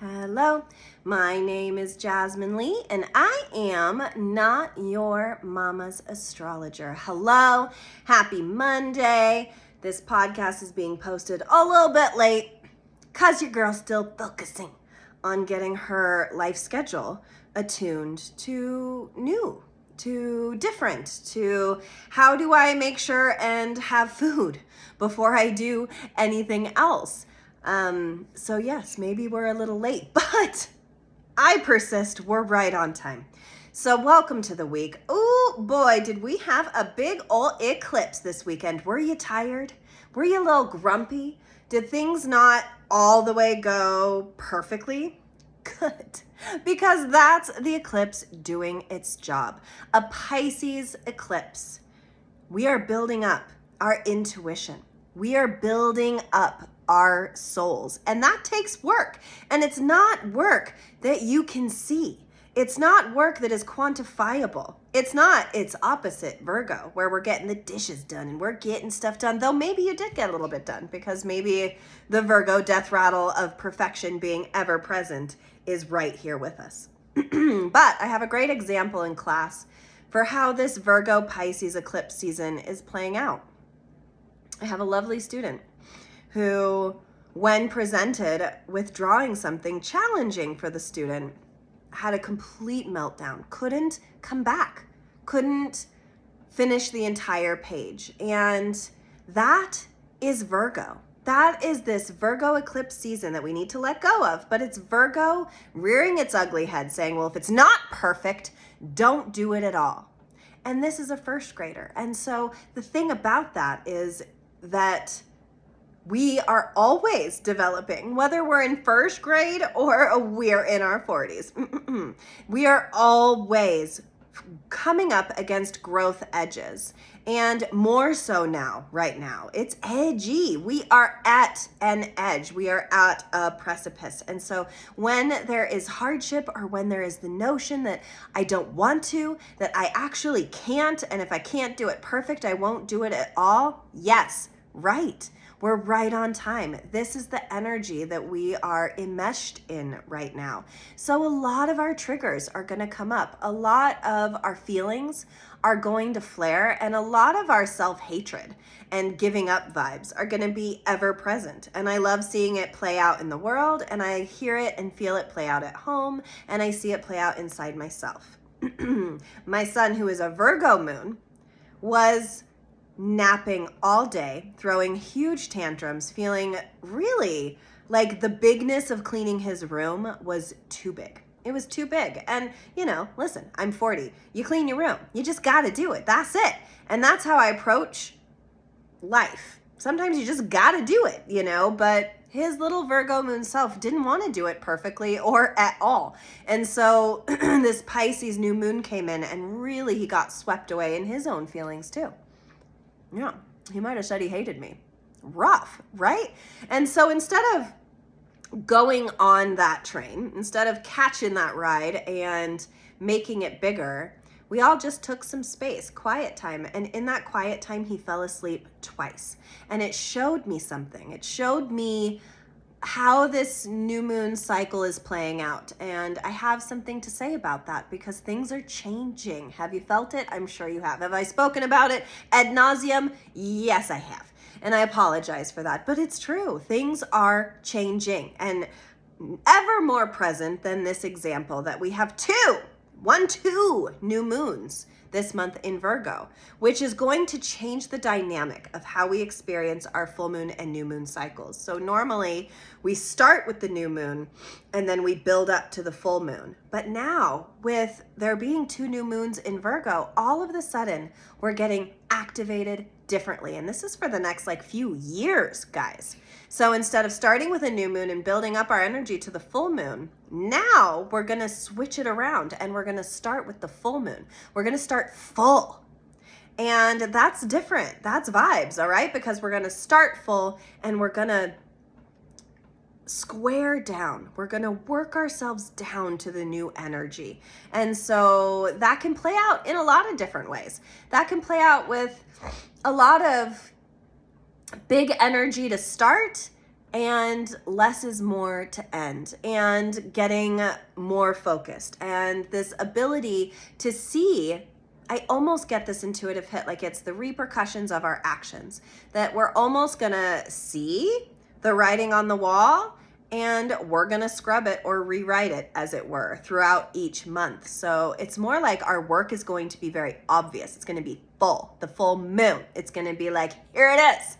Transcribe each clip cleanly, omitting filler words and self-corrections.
Hello, my name is Jasmine Lee, and I am not your mama's astrologer. Hello, happy Monday. This podcast is being posted a little bit late because your girl's still focusing on getting her life schedule attuned to new, to different, to how do I make sure and have food before I do anything else. So yes, maybe we're a little late, but I persist. We're right on time. So welcome to the week. Oh boy, did we have a big old eclipse this weekend. Were you tired? Were you a little grumpy? Did things not all the way go perfectly? Good, because that's the eclipse doing its job. A Pisces eclipse. We are building up our intuition. We are building up our souls, and that takes work. And it's not work that you can see. It's not work that is quantifiable. It's opposite Virgo, where we're getting the dishes done and we're getting stuff done, though maybe you did get a little bit done because maybe the Virgo death rattle of perfection being ever present is right here with us. But I have a great example in class for how this Virgo Pisces eclipse season is playing out. I have a lovely student who, when presented with drawing something challenging for the student, had a complete meltdown, couldn't come back, couldn't finish the entire page. And that is Virgo. That is this Virgo eclipse season that we need to let go of. But it's Virgo rearing its ugly head saying, well, if it's not perfect, don't do it at all. And this is a first grader. And so the thing about that is that we are always developing, whether we're in first grade or we're in our 40s. We are always coming up against growth edges, and more so now, right now. It's edgy. We are at an edge. We are at a precipice. And so when there is hardship, or when there is the notion that I don't want to, that I actually can't, and if I can't do it perfect, I won't do it at all. Yes, right. We're right on time. This is the energy that we are enmeshed in right now. So a lot of our triggers are going to come up. A lot of our feelings are going to flare, and a lot of our self-hatred and giving up vibes are going to be ever present. And I love seeing it play out in the world, and I hear it and feel it play out at home, and I see it play out inside myself. My son, who is a Virgo moon, was napping all day, throwing huge tantrums, feeling really like the bigness of cleaning his room was too big. It was too big. And, listen, I'm 40. You clean your room. You just got to do it. That's it. And that's how I approach life. Sometimes you just got to do it, but his little Virgo moon self didn't want to do it perfectly or at all. And so this Pisces new moon came in, and really he got swept away in his own feelings too. Yeah, he might have said he hated me. Rough, right? And so instead of going on that train, instead of catching that ride and making it bigger, we all just took some space, quiet time. And in that quiet time, he fell asleep twice. And it showed me something. It showed me how this new moon cycle is playing out. And I have something to say about that because things are changing. Have you felt it? I'm sure you have. Have I spoken about it ad nauseum? Yes, I have. And I apologize for that, but it's true. Things are changing, and ever more present than this example that we have two new moons this month in Virgo, which is going to change the dynamic of how we experience our full moon and new moon cycles. So normally we start with the new moon and then we build up to the full moon. But now, with there being two new moons in Virgo, all of a sudden we're getting activated differently. And this is for the next few years, guys. So instead of starting with a new moon and building up our energy to the full moon, now we're going to switch it around and we're going to start with the full moon. We're going to start full. And that's different. That's vibes, all right? Because we're going to start full and we're going to square down. We're going to work ourselves down to the new energy. And so that can play out in a lot of different ways. That can play out with a lot of big energy to start and less is more to end, and getting more focused, and this ability to see. I almost get this intuitive hit, like it's the repercussions of our actions, that we're almost gonna see the writing on the wall and we're gonna scrub it or rewrite it, as it were, throughout each month. So it's more like our work is going to be very obvious. It's gonna be full, the full moon. It's gonna be like, here it is,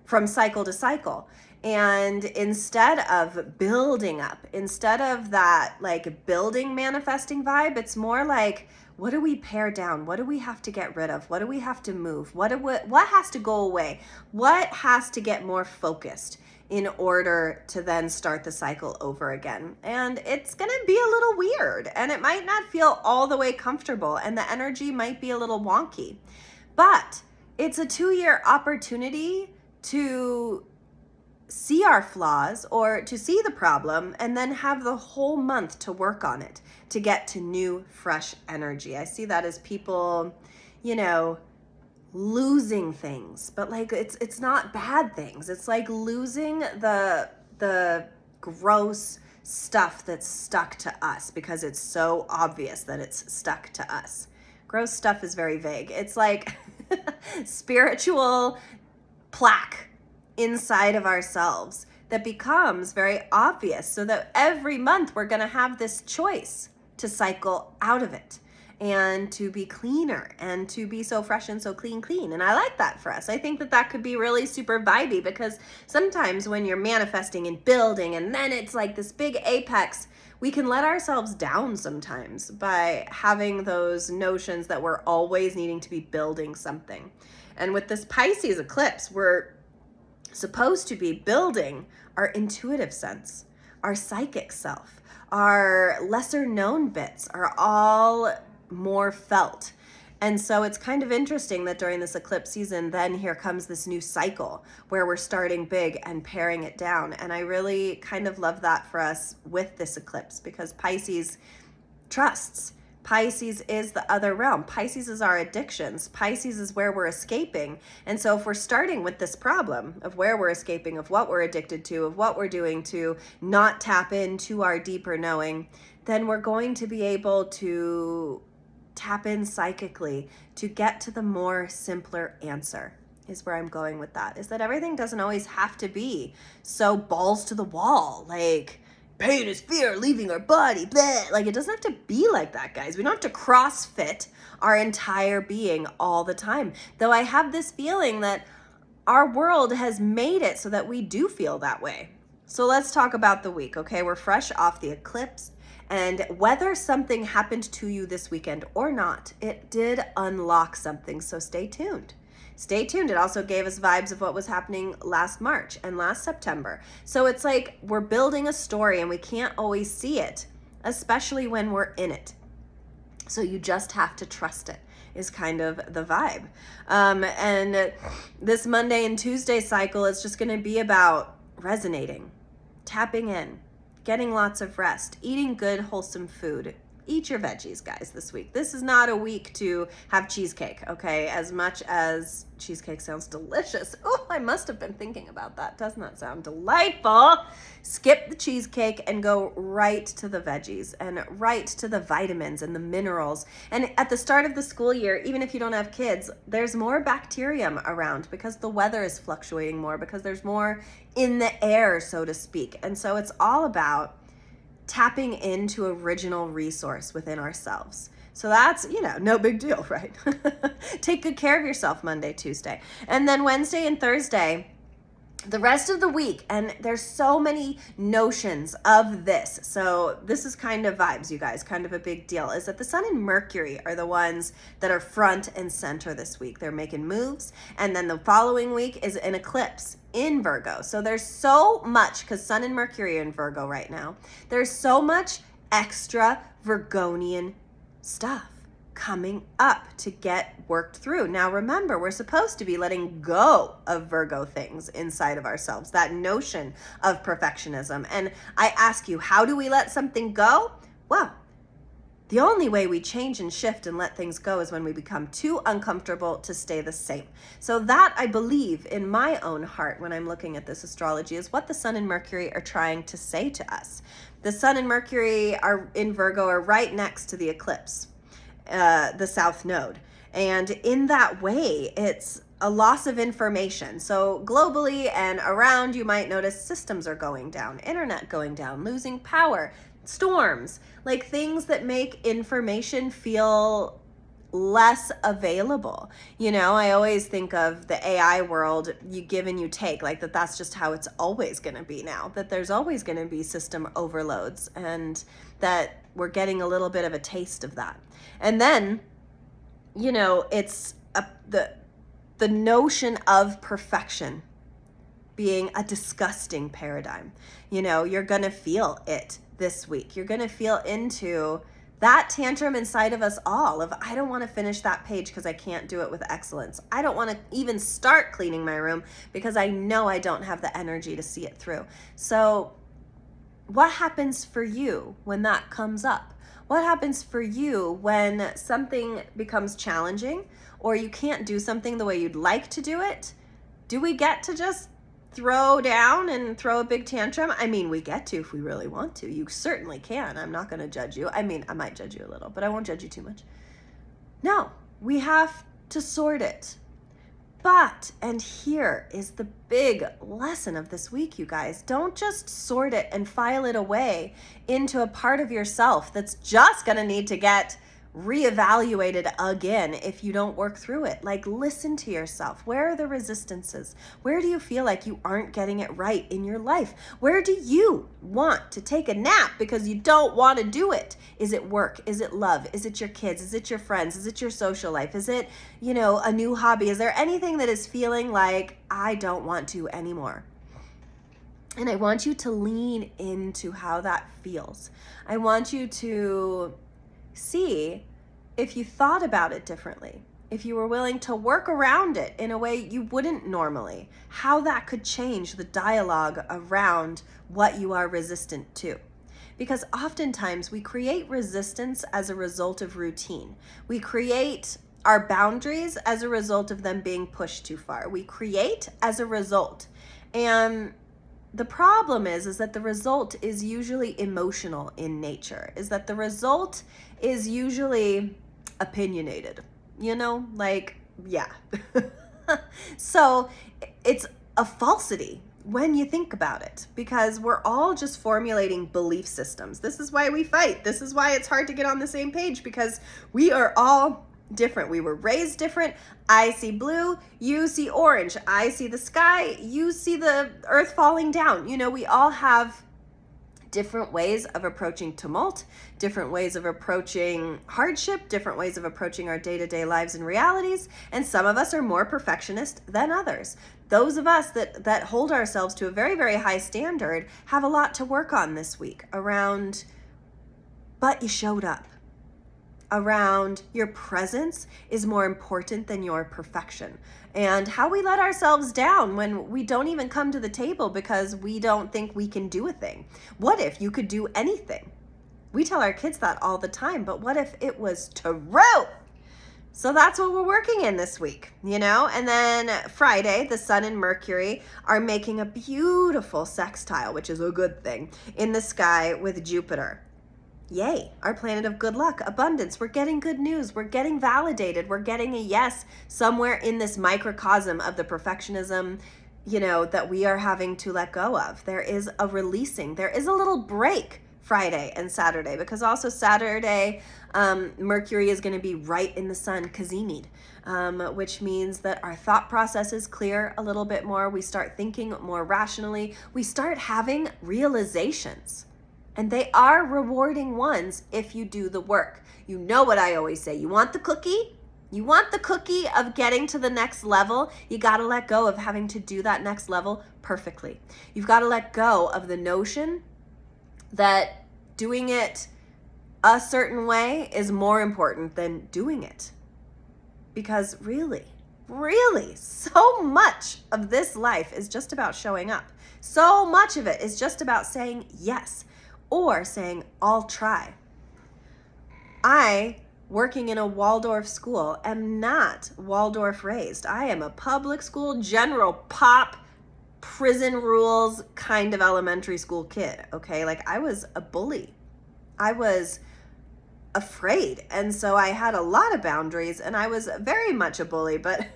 from cycle to cycle. And instead of building up, instead of that like building manifesting vibe, it's more like, what do we pare down? What do we have to get rid of? What do we have to move? What has to go away? What has to get more focused in order to then start the cycle over again? And it's gonna be a little weird, and it might not feel all the way comfortable, and the energy might be a little wonky, but it's a 2-year opportunity to see our flaws or to see the problem and then have the whole month to work on it, to get to new, fresh energy. I see that as people, losing things, but like it's not bad things. It's like losing the gross stuff that's stuck to us because it's so obvious that it's stuck to us. Gross stuff is very vague. It's like spiritual plaque inside of ourselves that becomes very obvious, so that every month we're going to have this choice to cycle out of it and to be cleaner and to be so fresh and so clean. And I like that for us. I think that could be really super vibey, because sometimes when you're manifesting and building and then it's like this big apex, we can let ourselves down sometimes by having those notions that we're always needing to be building something. And with this Pisces eclipse, we're supposed to be building our intuitive sense, our psychic self, our lesser known bits are all more felt. And so it's kind of interesting that during this eclipse season, then here comes this new cycle where we're starting big and paring it down. And I really kind of love that for us with this eclipse, because Pisces trusts. Pisces is the other realm. Pisces is our addictions. Pisces is where we're escaping. And so if we're starting with this problem of where we're escaping, of what we're addicted to, of what we're doing to not tap into our deeper knowing, then we're going to be able to tap in psychically to get to the more simpler answer, is where I'm going with that, is that everything doesn't always have to be so balls to the wall, like pain is fear leaving our body, bleh. Like, it doesn't have to be like that, guys. We don't have to CrossFit our entire being all the time. Though I have this feeling that our world has made it so that we do feel that way. So let's talk about the week, okay? We're fresh off the eclipse, and whether something happened to you this weekend or not, it did unlock something, so stay tuned. Stay tuned. It also gave us vibes of what was happening last March and last September. So it's like we're building a story and we can't always see it, especially when we're in it. So you just have to trust it, is kind of the vibe. And this Monday and Tuesday cycle is just going to be about resonating, tapping in, getting lots of rest, eating good, wholesome food. Eat your veggies, guys, this week. This is not a week to have cheesecake, okay? As much as cheesecake sounds delicious. Oh, I must have been thinking about that. Doesn't that sound delightful? Skip the cheesecake and go right to the veggies and right to the vitamins and the minerals. And at the start of the school year, even if you don't have kids, there's more bacterium around because the weather is fluctuating more, because there's more in the air, so to speak. And so it's all about tapping into original resource within ourselves. So that's, no big deal, right? Take good care of yourself Monday, Tuesday. And then Wednesday and Thursday, the rest of the week, and there's so many notions of this. So this is kind of vibes, you guys, kind of a big deal, is that the Sun and Mercury are the ones that are front and center this week. They're making moves. And then the following week is an eclipse in Virgo. So there's so much, because Sun and Mercury are in Virgo right now, there's so much extra Virgonian stuff coming up to get worked through. Now remember, we're supposed to be letting go of Virgo things inside of ourselves, that notion of perfectionism. And I ask you, how do we let something go? Well, The only way we change and shift and let things go is when we become too uncomfortable to stay the same. So that, I believe, in my own heart, when I'm looking at this astrology, is what the Sun and Mercury are trying to say to us. The Sun and Mercury are in Virgo are right next to the eclipse, the South Node. And in that way, it's a loss of information. So globally and around, you might notice systems are going down, internet going down, losing power, storms, like things that make information feel less available. You know, I always think of the AI world, you give and you take, like that's just how it's always going to be now, that there's always going to be system overloads, and that we're getting a little bit of a taste of that. And then, you know, it's the notion of perfection being a disgusting paradigm. You know, you're going to feel it this week. You're going to feel into that tantrum inside of us all of, I don't want to finish that page because I can't do it with excellence. I don't want to even start cleaning my room because I know I don't have the energy to see it through. So what happens for you when that comes up? What happens for you when something becomes challenging or you can't do something the way you'd like to do it? Do we get to just throw down and throw a big tantrum? I mean, we get to if we really want to. You certainly can. I'm not going to judge you. I mean, I might judge you a little, but I won't judge you too much. No, we have to sort it. But, and here is the big lesson of this week, you guys, don't just sort it and file it away into a part of yourself that's just going to need to get reevaluated again if you don't work through it. Like, listen to yourself. Where are the resistances? Where do you feel like you aren't getting it right in your life? Where do you want to take a nap because you don't want to do it? Is it work? Is it love? Is it your kids? Is it your friends? Is it your social life? Is it, you know, a new hobby? Is there anything that is feeling like I don't want to anymore? And I want you to lean into how that feels. I want you to see if you thought about it differently, if you were willing to work around it in a way you wouldn't normally, how that could change the dialogue around what you are resistant to. Because oftentimes we create resistance as a result of routine. We create our boundaries as a result of them being pushed too far. We create as a result. And the problem is that the result is usually emotional in nature, is that the result is usually opinionated, you know, like, yeah. So it's a falsity when you think about it, because we're all just formulating belief systems. This is why we fight. This is why it's hard to get on the same page, because we are all different. We were raised different. I see blue, you see orange. I see the sky, you see the earth falling down. You know, we all have different ways of approaching tumult, different ways of approaching hardship, different ways of approaching our day-to-day lives and realities. And some of us are more perfectionist than others. Those of us that hold ourselves to a very, very high standard have a lot to work on this week around, but you showed up. Around your presence is more important than your perfection, and how we let ourselves down when we don't even come to the table because we don't think we can do a thing. What if you could do anything? We tell our kids that all the time, but what if it was true? So that's what we're working in this week, you know? And then Friday, the Sun and Mercury are making a beautiful sextile, which is a good thing, in the sky with Jupiter. Yay, our planet of good luck, abundance. We're getting good news. We're getting validated. We're getting a yes somewhere in this microcosm of the perfectionism, you know, that we are having to let go of. There is a releasing. There is a little break Friday and Saturday, because also Saturday, Mercury is going to be right in the sun, Kazimid, which means that our thought processes clear a little bit more. We start thinking more rationally. We start having realizations. And they are rewarding ones if you do the work. You know what I always say. You want the cookie? You want the cookie of getting to the next level? You got to let go of having to do that next level perfectly. You've got to let go of the notion that doing it a certain way is more important than doing it. Because really, so much of this life is just about showing up. So much of it is just about saying yes. Or saying, I'll try. I, working in a Waldorf school, am not Waldorf raised. I am a public school, general pop, prison rules kind of elementary school kid, okay? Like, I was a bully. I was afraid. And so I had a lot of boundaries, and I was very much a bully. But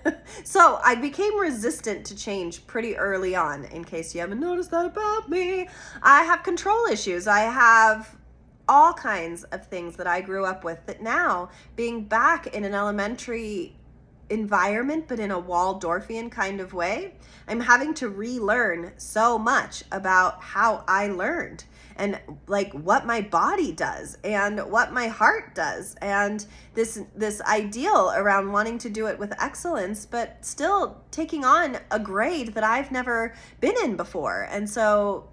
so I became resistant to change pretty early on, in case you haven't noticed that about me. I have control issues. I have all kinds of things that I grew up with that now, being back in an elementary environment, but in a Waldorfian kind of way, I'm having to relearn so much about how I learned, and like what my body does and what my heart does, and this ideal around wanting to do it with excellence, but still taking on a grade that I've never been in before. And so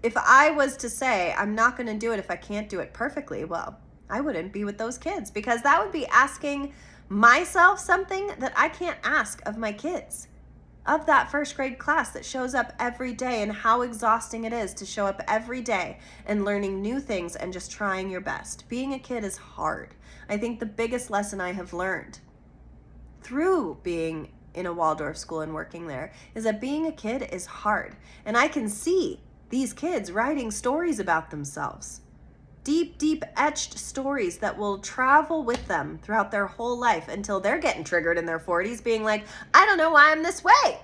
if I was to say I'm not going to do it if I can't do it perfectly, well, I wouldn't be with those kids, because that would be asking myself something that I can't ask of my kids, of that first grade class that shows up every day, and how exhausting it is to show up every day and learning new things and just trying your best. Being a kid is hard. I think the biggest lesson I have learned through being in a Waldorf school and working there is that being a kid is hard. And I can see these kids writing stories about themselves. Deep etched stories that will travel with them throughout their whole life until they're getting triggered in their 40s, being like, I don't know why I'm this way.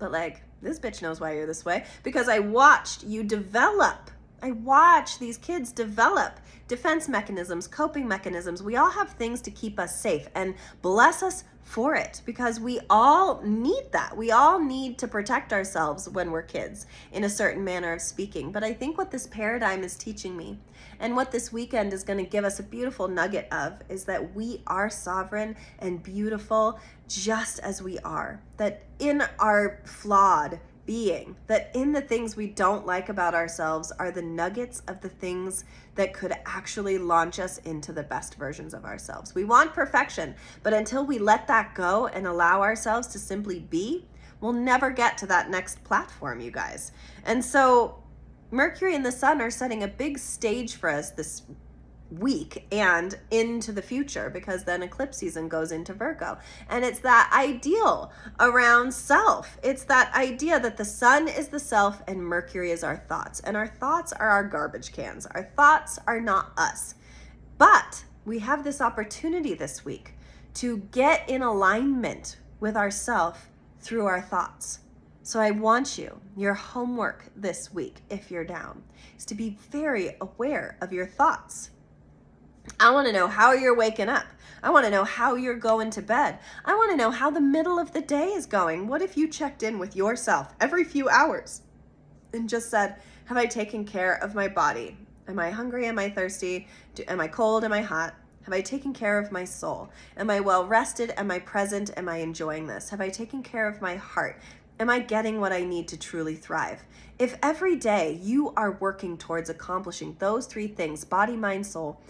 But like, this bitch knows why you're this way, because I watched you develop. I watch these kids develop defense mechanisms, coping mechanisms. We all have things to keep us safe, and bless us for it, because we all need that. We all need to protect ourselves when we're kids, in a certain manner of speaking. But I think what this paradigm is teaching me, and what this weekend is going to give us a beautiful nugget of, is that we are sovereign and beautiful just as we are. That in our flawed being, that in the things we don't like about ourselves are the nuggets of the things that could actually launch us into the best versions of ourselves. We want perfection, but until we let that go and allow ourselves to simply be, we'll never get to that next platform, you guys. And so Mercury and the Sun are setting a big stage for us this week and into the future, because then eclipse season goes into Virgo, and it's that ideal around self. It's that idea that the sun is the self and Mercury is our thoughts, and our thoughts are our garbage cans. Our thoughts are not us, but we have this opportunity this week to get in alignment with ourself through our thoughts. So I want you, your homework this week, if you're down, is to be very aware of your thoughts. I want to know how you're waking up. I want to know how you're going to bed. I want to know how the middle of the day is going. What if you checked in with yourself every few hours and just said, have I taken care of my body? Am I hungry? Am I thirsty? Am I cold? Am I hot? Have I taken care of my soul? Am I well rested? Am I present? Am I enjoying this? Have I taken care of my heart? Am I getting what I need to truly thrive? If every day you are working towards accomplishing those three things, body, mind, soul,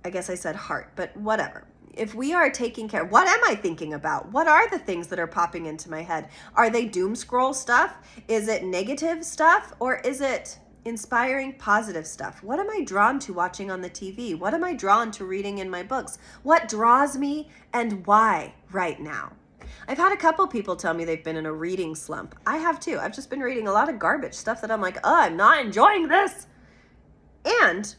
I guess I said heart, but whatever. If we are taking care, what am I thinking about? What are the things that are popping into my head? Are they doom scroll stuff? Is it negative stuff? Or is it inspiring, positive stuff? What am I drawn to watching on the TV? What am I drawn to reading in my books? What draws me and why right now? I've had a couple people tell me they've been in a reading slump. I have too. I've just been reading a lot of garbage stuff that I'm like, oh, I'm not enjoying this. And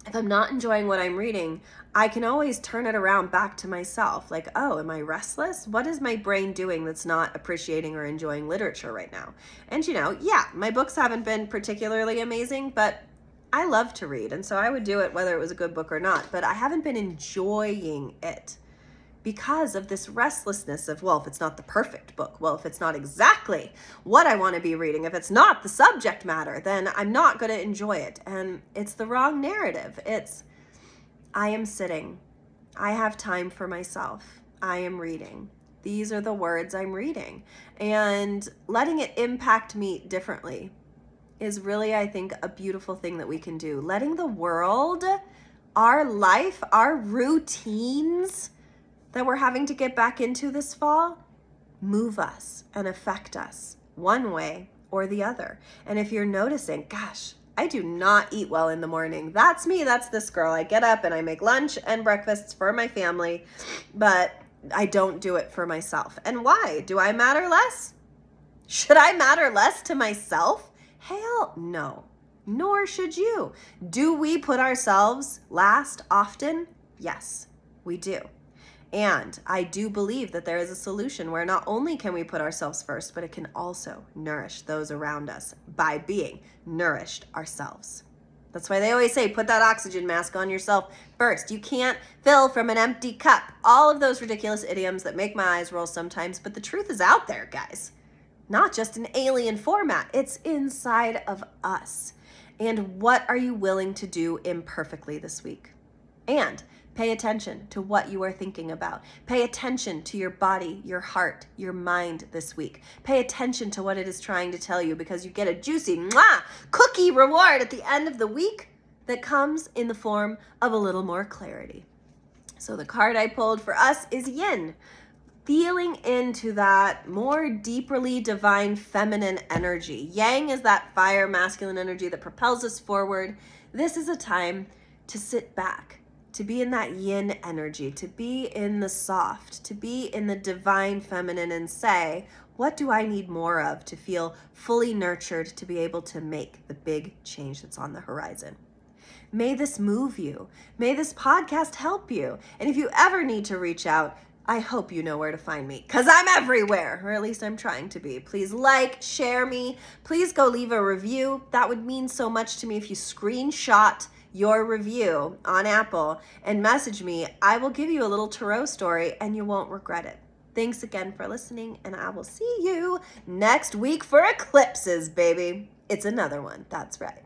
if I'm not enjoying what I'm reading, I can always turn it around back to myself. Like, oh, am I restless? What is my brain doing that's not appreciating or enjoying literature right now? And yeah, my books haven't been particularly amazing, but I love to read. And so I would do it whether it was a good book or not, but I haven't been enjoying it because of this restlessness of, well, if it's not the perfect book, well, if it's not exactly what I want to be reading, if it's not the subject matter, then I'm not going to enjoy it. And it's the wrong narrative. It's, I am sitting. I have time for myself. I am reading. These are the words I'm reading. And letting it impact me differently is really, I think, a beautiful thing that we can do. Letting the world, our life, our routines that we're having to get back into this fall, move us and affect us one way or the other. And if you're noticing, gosh, I do not eat well in the morning. That's me. That's this girl. I get up and I make lunch and breakfasts for my family, but I don't do it for myself. And why? Do I matter less? Should I matter less to myself? Hell no. Nor should you. Do we put ourselves last often? Yes, we do. And I do believe that there is a solution where not only can we put ourselves first, but it can also nourish those around us by being nourished ourselves. That's why they always say, put that oxygen mask on yourself first. You can't fill from an empty cup. All of those ridiculous idioms that make my eyes roll sometimes, but the truth is out there, guys. Not just in alien format, it's inside of us. And what are you willing to do imperfectly this week? And pay attention to what you are thinking about. Pay attention to your body, your heart, your mind this week. Pay attention to what it is trying to tell you, because you get a juicy cookie reward at the end of the week that comes in the form of a little more clarity. So the card I pulled for us is Yin. Feeling into that more deeply divine feminine energy. Yang is that fire masculine energy that propels us forward. This is a time to sit back, to be in that yin energy, to be in the soft, to be in the divine feminine and say, what do I need more of to feel fully nurtured to be able to make the big change that's on the horizon? May this move you. May this podcast help you. And if you ever need to reach out, I hope you know where to find me, because I'm everywhere, or at least I'm trying to be. Please like, share me. Please go leave a review. That would mean so much to me if you screenshot your review on Apple and message me. I will give you a little tarot story and you won't regret it. Thanks again for listening, and I will see you next week for eclipses, baby. It's another one. That's right.